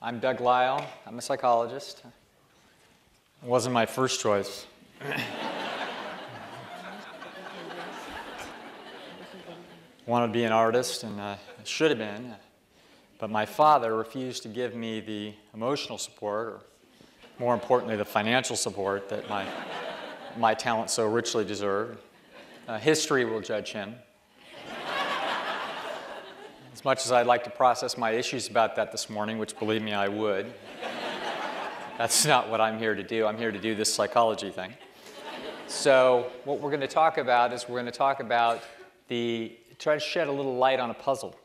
I'm Doug Lisle. I'm a psychologist. It wasn't my first choice. Wanted to be an artist, and I should have been, but my father refused to give me the emotional support, or more importantly, the financial support that my talent so richly deserved. History will judge him. As much as I'd like to process my issues about that this morning, which believe me, I would, that's not what I'm here to do. I'm here to do this psychology thing. So what we're going to talk about is we're going to talk about try to shed a little light on a puzzle.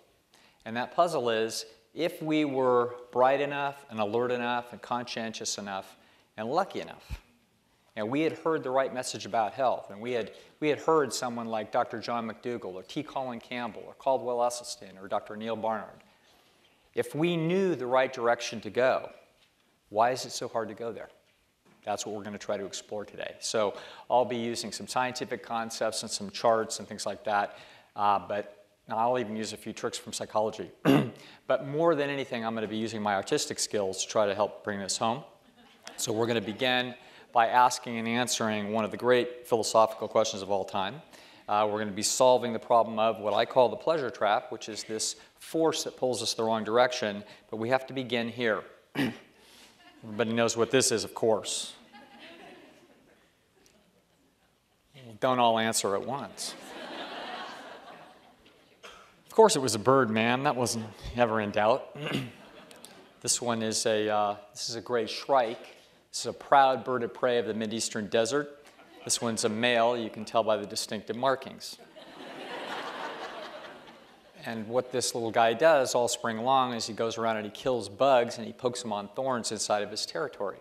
And that puzzle is, if we were bright enough and alert enough and conscientious enough and lucky enough, and we had heard the right message about health, and we had heard someone like Dr. John McDougall or T. Colin Campbell or Caldwell Esselstyn or Dr. Neil Barnard, if we knew the right direction to go, why is it so hard to go there? That's what we're going to try to explore today. So I'll be using some scientific concepts and some charts and things like that, but I'll even use a few tricks from psychology. But more than anything, I'm going to be using my artistic skills to try to help bring this home. So we're going to begin by asking and answering one of the great philosophical questions of all time. We're going to be solving the problem of what I call the pleasure trap, which is this force that pulls us the wrong direction, but we have to begin here. Everybody knows what this is, of course. Don't all answer at once. Of course it was a bird, man. That wasn't ever in doubt. This one is this is a gray shrike. This is a proud bird of prey of the Mideastern desert. This one's a male. You can tell by the distinctive markings. And what this little guy does all spring long is he goes around and he kills bugs and he pokes them on thorns inside of his territory,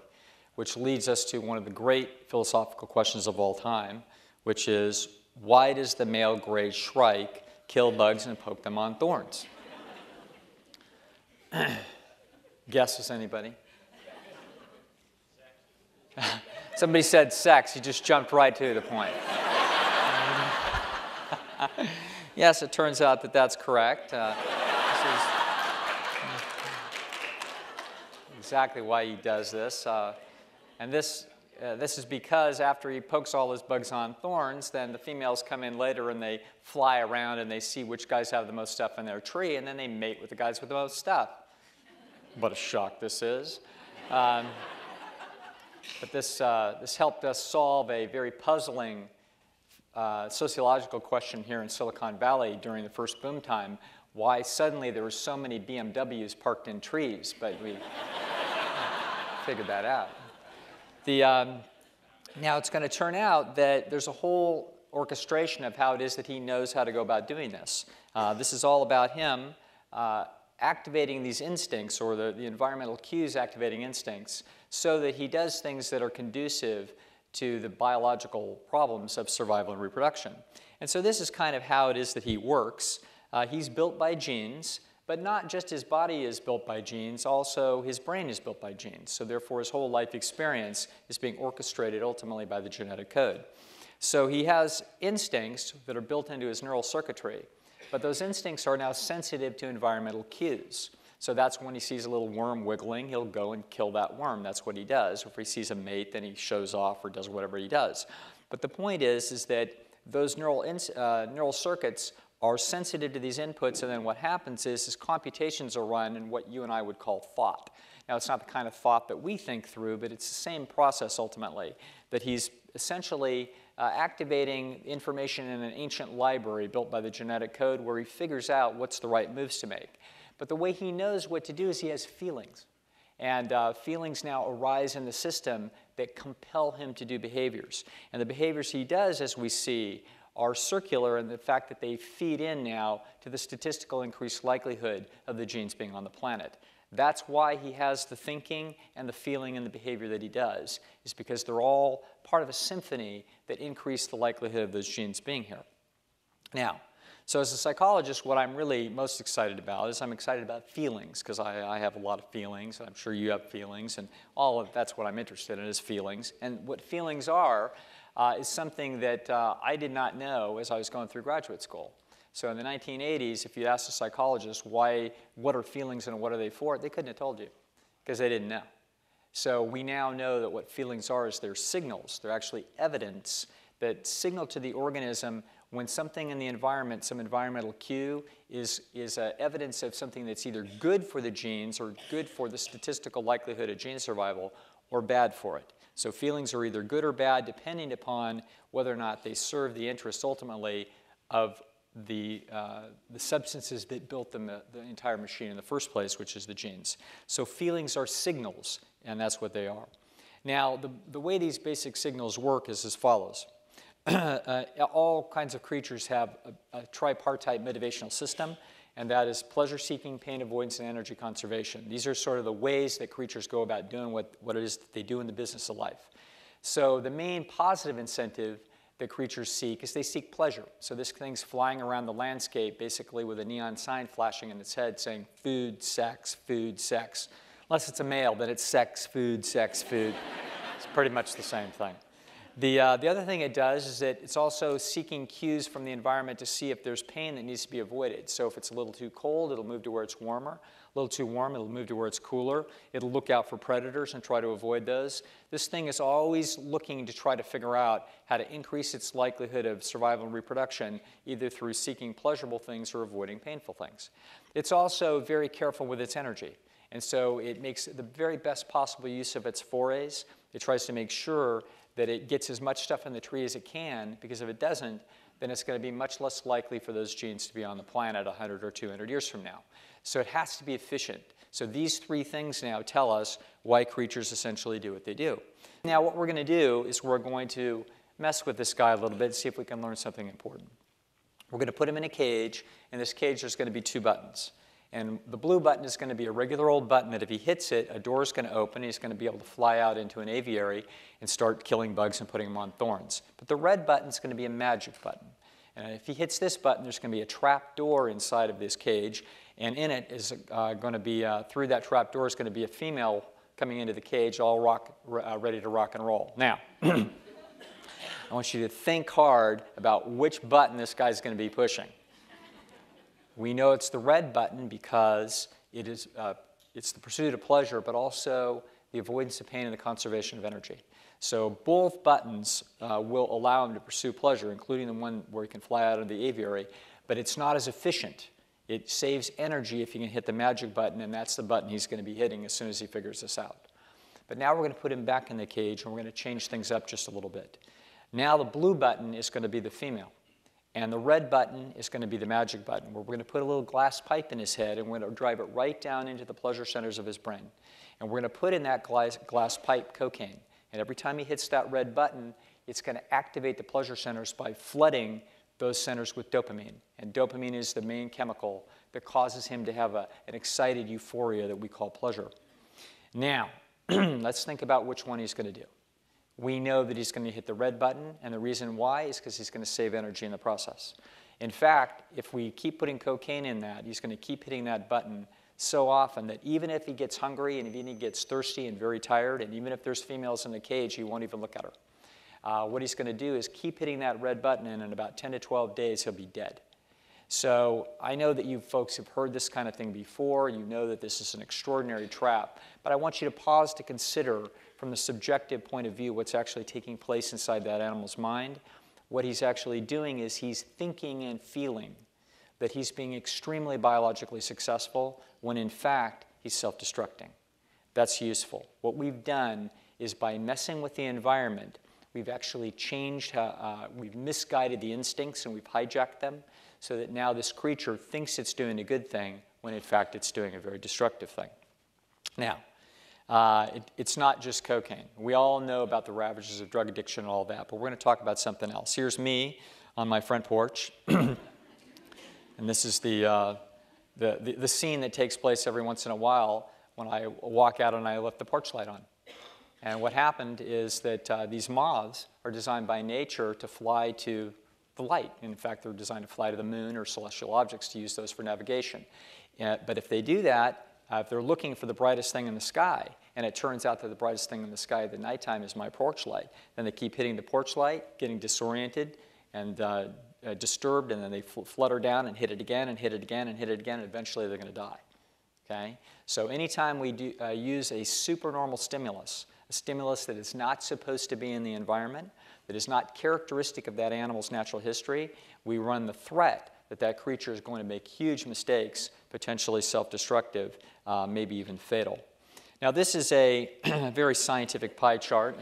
which leads us to one of the great philosophical questions of all time, which is, why does the male gray shrike kill bugs and poke them on thorns? Guesses, anybody? Somebody said sex. He just jumped right to the point. Yes, it turns out that that's correct. This is exactly why he does this. And this is because after he pokes all his bugs on thorns, then the females come in later and they fly around and they see which guys have the most stuff in their tree, and then they mate with the guys with the most stuff. What a shock this is. But this helped us solve a very puzzling sociological question here in Silicon Valley during the first boom time, why suddenly there were so many BMWs parked in trees, but we figured that out. Now it's going to turn out that there's a whole orchestration of how it is that he knows how to go about doing this. This is all about him activating these instincts, or the environmental cues activating instincts, so that he does things that are conducive to the biological problems of survival and reproduction. And so this is kind of how it is that he works. He's built by genes, but not just his body is built by genes, also his brain is built by genes. So therefore his whole life experience is being orchestrated ultimately by the genetic code. So he has instincts that are built into his neural circuitry, but those instincts are now sensitive to environmental cues. So that's when he sees a little worm wiggling, he'll go and kill that worm. That's what he does. Or if he sees a mate, then he shows off or does whatever he does. But the point is that those neural circuits are sensitive to these inputs, and then what happens is computations are run in what you and I would call thought. Now, it's not the kind of thought that we think through, but it's the same process ultimately, that he's essentially activating information in an ancient library built by the genetic code where he figures out what's the right moves to make. But the way he knows what to do is he has feelings. And feelings now arise in the system that compel him to do behaviors. And the behaviors he does, as we see, are circular in the fact that they feed in now to the statistical increased likelihood of the genes being on the planet. That's why he has the thinking and the feeling and the behavior that he does, is because they're all part of a symphony that increase the likelihood of those genes being here. Now, so as a psychologist, what I'm really most excited about is I'm excited about feelings, because I have a lot of feelings, and I'm sure you have feelings, and that's what I'm interested in, is feelings. And what feelings are is something that I did not know as I was going through graduate school. So in the 1980s, if you asked a psychologist what are feelings and what are they for, they couldn't have told you. because they didn't know. So we now know that what feelings are is they're signals. They're actually evidence that signal to the organism when something in the environment, some environmental cue, is evidence of something that's either good for the genes or good for the statistical likelihood of gene survival or bad for it. So feelings are either good or bad depending upon whether or not they serve the interest ultimately of the substances that built the entire machine in the first place, which is the genes. So feelings are signals, and that's what they are. Now, the way these basic signals work is as follows. All kinds of creatures have a tripartite motivational system, and that is pleasure-seeking, pain avoidance, and energy conservation. These are sort of the ways that creatures go about doing what it is that they do in the business of life. So the main positive incentive that creatures seek is they seek pleasure. So this thing's flying around the landscape basically with a neon sign flashing in its head saying food, sex, food, sex. Unless it's a male, then it's sex, food, sex, food. It's pretty much the same thing. The other thing it does is that it's also seeking cues from the environment to see if there's pain that needs to be avoided. So if it's a little too cold, it'll move to where it's warmer. A little too warm, it'll move to where it's cooler. It'll look out for predators and try to avoid those. This thing is always looking to try to figure out how to increase its likelihood of survival and reproduction, either through seeking pleasurable things or avoiding painful things. It's also very careful with its energy. And so it makes the very best possible use of its forays. It tries to make sure that it gets as much stuff in the tree as it can, because if it doesn't, then it's going to be much less likely for those genes to be on the planet 100 or 200 years from now. So it has to be efficient. So these three things now tell us why creatures essentially do what they do. Now what we're going to do is we're going to mess with this guy a little bit and see if we can learn something important. We're going to put him in a cage. In this cage there's going to be two buttons. And the blue button is going to be a regular old button that if he hits it, a door is going to open. He's going to be able to fly out into an aviary and start killing bugs and putting them on thorns. But the red button is going to be a magic button. And if he hits this button, there's going to be a trap door inside of this cage. And in it is going to be, through that trap door is going to be a female coming into the cage, all ready to rock and roll. Now, I want you to think hard about which button this guy's going to be pushing. We know it's the red button because it's the pursuit of pleasure, but also the avoidance of pain and the conservation of energy. So both buttons will allow him to pursue pleasure, including the one where he can fly out of the aviary, but it's not as efficient. It saves energy if you can hit the magic button, and that's the button he's going to be hitting as soon as he figures this out. But now we're going to put him back in the cage, and we're going to change things up just a little bit. Now the blue button is going to be the female. And the red button is going to be the magic button, where we're going to put a little glass pipe in his head, and we're going to drive it right down into the pleasure centers of his brain. And we're going to put in that glass pipe cocaine. And every time he hits that red button, it's going to activate the pleasure centers by flooding those centers with dopamine. And dopamine is the main chemical that causes him to have an excited euphoria that we call pleasure. Now, let's think about which one he's going to do. We know that he's going to hit the red button, and the reason why is because he's going to save energy in the process. In fact, if we keep putting cocaine in that, he's going to keep hitting that button so often that even if he gets hungry and even if he gets thirsty and very tired, and even if there's females in the cage, he won't even look at her. What he's going to do is keep hitting that red button, and in about 10 to 12 days, he'll be dead. So I know that you folks have heard this kind of thing before. You know that this is an extraordinary trap. But I want you to pause to consider from the subjective point of view what's actually taking place inside that animal's mind. What he's actually doing is he's thinking and feeling that he's being extremely biologically successful when in fact he's self-destructing. That's useful. What we've done is by messing with the environment, we've actually changed, we've misguided the instincts and we've hijacked them so that now this creature thinks it's doing a good thing when in fact it's doing a very destructive thing. Now, it's not just cocaine. We all know about the ravages of drug addiction and all that, but we're going to talk about something else. Here's me on my front porch, and this is the scene that takes place every once in a while when I walk out and I left the porch light on. And what happened is that these moths are designed by nature to fly to the light. In fact, they're designed to fly to the moon or celestial objects to use those for navigation. But if they do that, if they're looking for the brightest thing in the sky, and it turns out that the brightest thing in the sky at the nighttime is my porch light, then they keep hitting the porch light, getting disoriented and disturbed, and then they flutter down and hit it again and hit it again and hit it again, and eventually they're going to die. Okay? So anytime we use a supernormal stimulus, a stimulus that is not supposed to be in the environment, that is not characteristic of that animal's natural history, we run the threat that that creature is going to make huge mistakes, potentially self-destructive, maybe even fatal. Now, this is a very scientific pie chart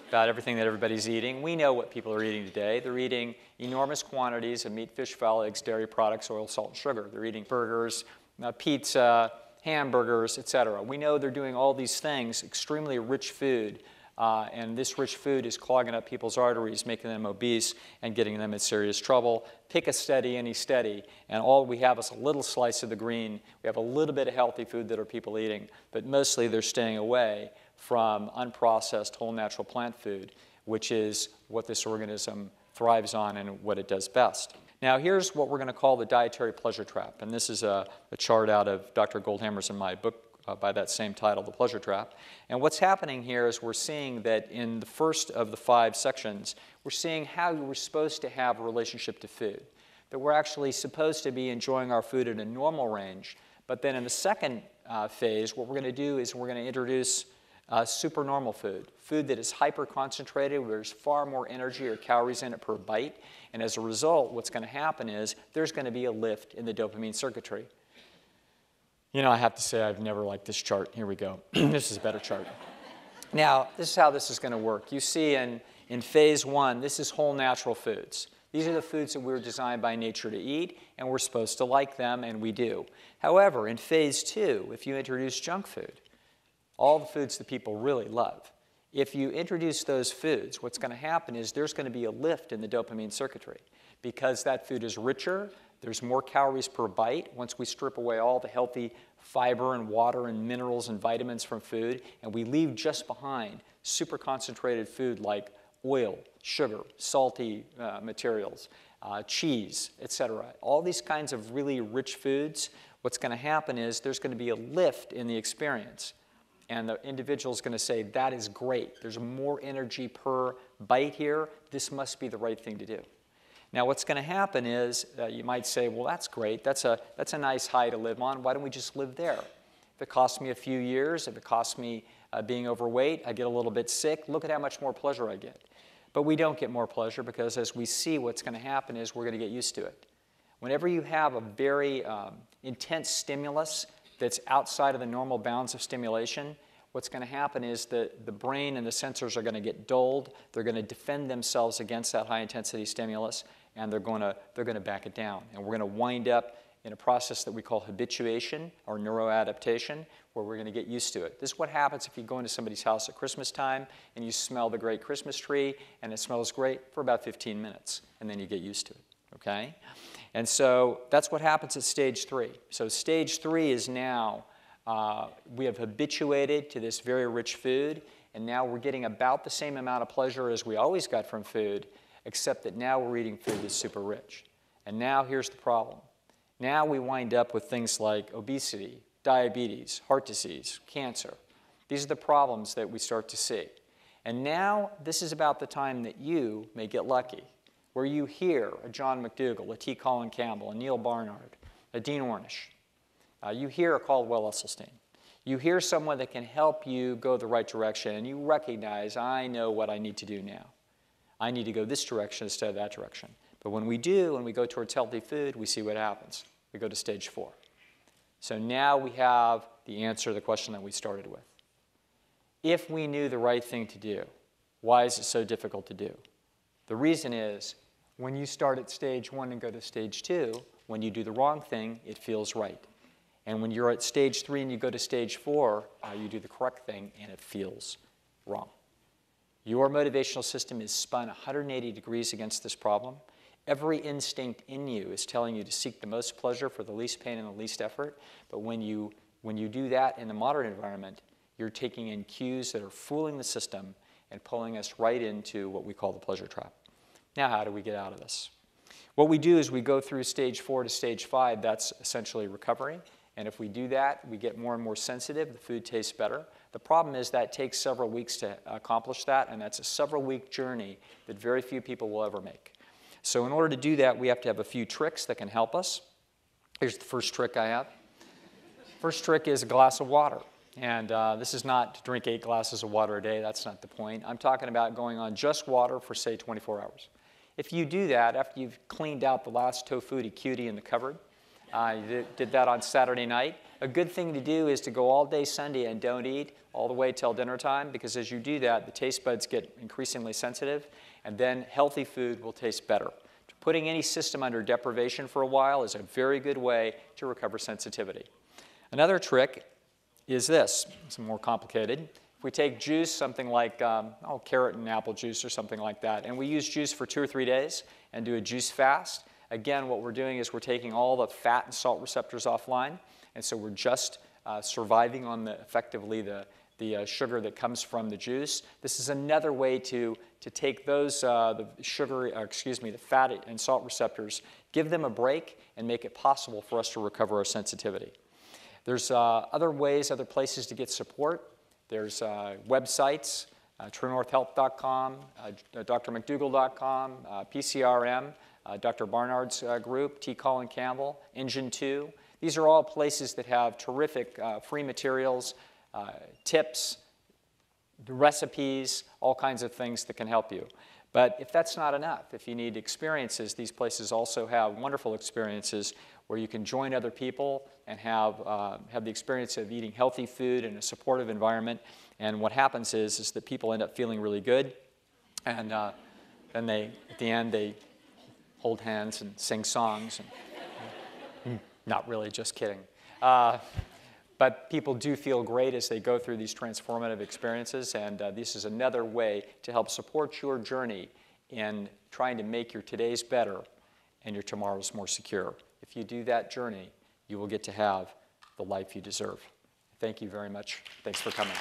about everything that everybody's eating. We know what people are eating today. They're eating enormous quantities of meat, fish, fowl, eggs, dairy products, oil, salt, and sugar. They're eating burgers, pizza, hamburgers, etc. We know they're doing all these things, extremely rich food, and this rich food is clogging up people's arteries, making them obese, and getting them in serious trouble. Pick a steady, any steady, and all we have is a little slice of the green. We have a little bit of healthy food that are people eating, but mostly they're staying away from unprocessed, whole natural plant food, which is what this organism thrives on and what it does best. Now, here's what we're going to call the dietary pleasure trap, and this is a chart out of Dr. Goldhammer's in my book by that same title, The Pleasure Trap. And what's happening here is we're seeing that in the first of the 5 sections, we're seeing how we're supposed to have a relationship to food, that we're actually supposed to be enjoying our food at a normal range. But then in the second phase, what we're going to do is we're going to introduce supernormal food, food that is hyper-concentrated, where there's far more energy or calories in it per bite. And as a result, what's going to happen is there's going to be a lift in the dopamine circuitry. You know, I have to say I've never liked this chart. Here we go. This is a better chart. Now, this is how this is going to work. You see in phase 1, this is whole natural foods. These are the foods that we were designed by nature to eat, and we're supposed to like them, and we do. However, in phase 2, if you introduce junk food, all the foods that people really love, if you introduce those foods, what's going to happen is there's going to be a lift in the dopamine circuitry because that food is richer, there's more calories per bite once we strip away all the healthy fiber and water and minerals and vitamins from food, and we leave just behind super concentrated food like oil, sugar, salty materials, cheese, etc. All these kinds of really rich foods, what's going to happen is there's going to be a lift in the experience. And the individual is going to say, that is great. There's more energy per bite here. This must be the right thing to do. Now, what's going to happen is you might say, well, that's great. That's a nice high to live on. Why don't we just live there? If it costs me a few years, if it costs me being overweight, I get a little bit sick, look at how much more pleasure I get. But we don't get more pleasure because as we see, what's going to happen is we're going to get used to it. Whenever you have a very intense stimulus that's outside of the normal bounds of stimulation, what's going to happen is that the brain and the sensors are going to get dulled. They're going to defend themselves against that high-intensity stimulus, and they're going to back it down. And we're going to wind up in a process that we call habituation or neuroadaptation, where we're going to get used to it. This is what happens if you go into somebody's house at Christmas time and you smell the great Christmas tree, and it smells great for about 15 minutes, and then you get used to it, okay? And so that's what happens at stage 3. So stage 3 is now we have habituated to this very rich food, and now we're getting about the same amount of pleasure as we always got from food, except that now we're eating food that's super rich. And now here's the problem. Now we wind up with things like obesity, diabetes, heart disease, cancer. These are the problems that we start to see. And now this is about the time that you may get lucky, where you hear a John McDougall, a T. Colin Campbell, a Neil Barnard, a Dean Ornish. You hear a Caldwell Esselstyn. You hear someone that can help you go the right direction, and you recognize, I know what I need to do now. I need to go this direction instead of that direction. But when we do, and we go towards healthy food, we see what happens. We go to stage 4. So now we have the answer to the question that we started with. If we knew the right thing to do, why is it so difficult to do? The reason is, when you start at stage 1 and go to stage 2, when you do the wrong thing, it feels right. And when you're at stage 3 and you go to stage 4, you do the correct thing and it feels wrong. Your motivational system is spun 180 degrees against this problem. Every instinct in you is telling you to seek the most pleasure for the least pain and the least effort. But when you do that in the modern environment, you're taking in cues that are fooling the system and pulling us right into what we call the pleasure trap. Now, how do we get out of this? What we do is we go through stage 4 to stage 5. That's essentially recovery. And if we do that, we get more and more sensitive. The food tastes better. The problem is that takes several weeks to accomplish that, and that's a several-week journey that very few people will ever make. So in order to do that, we have to have a few tricks that can help us. Here's the first trick I have. First trick is a glass of water. And this is not to drink 8 glasses of water a day. That's not the point. I'm talking about going on just water for, say, 24 hours. If you do that after you've cleaned out the last tofutti cutie in the cupboard, you did that on Saturday night, a good thing to do is to go all day Sunday and don't eat all the way till dinner time, because as you do that, the taste buds get increasingly sensitive, and then healthy food will taste better. Putting any system under deprivation for a while is a very good way to recover sensitivity. Another trick is this. It's more complicated. If we take juice, something like carrot and apple juice or something like that, and we use juice for 2 or 3 days and do a juice fast, again, what we're doing is we're taking all the fat and salt receptors offline, and so we're just surviving on effectively the sugar that comes from the juice. This is another way to take those the fat and salt receptors, give them a break, and make it possible for us to recover our sensitivity. There's other ways, other places to get support. There's websites, truenorthhealth.com, drmcdougall.com, PCRM, Dr. Barnard's group, T. Colin Campbell, Engine 2. These are all places that have terrific free materials, tips, recipes, all kinds of things that can help you. But if that's not enough, if you need experiences, these places also have wonderful experiences where you can join other people and have the experience of eating healthy food in a supportive environment. And what happens is that people end up feeling really good, and then at the end, they hold hands and sing songs. And, not really, just kidding. But people do feel great as they go through these transformative experiences, and this is another way to help support your journey in trying to make your todays better and your tomorrows more secure. If you do that journey, you will get to have the life you deserve. Thank you very much. Thanks for coming.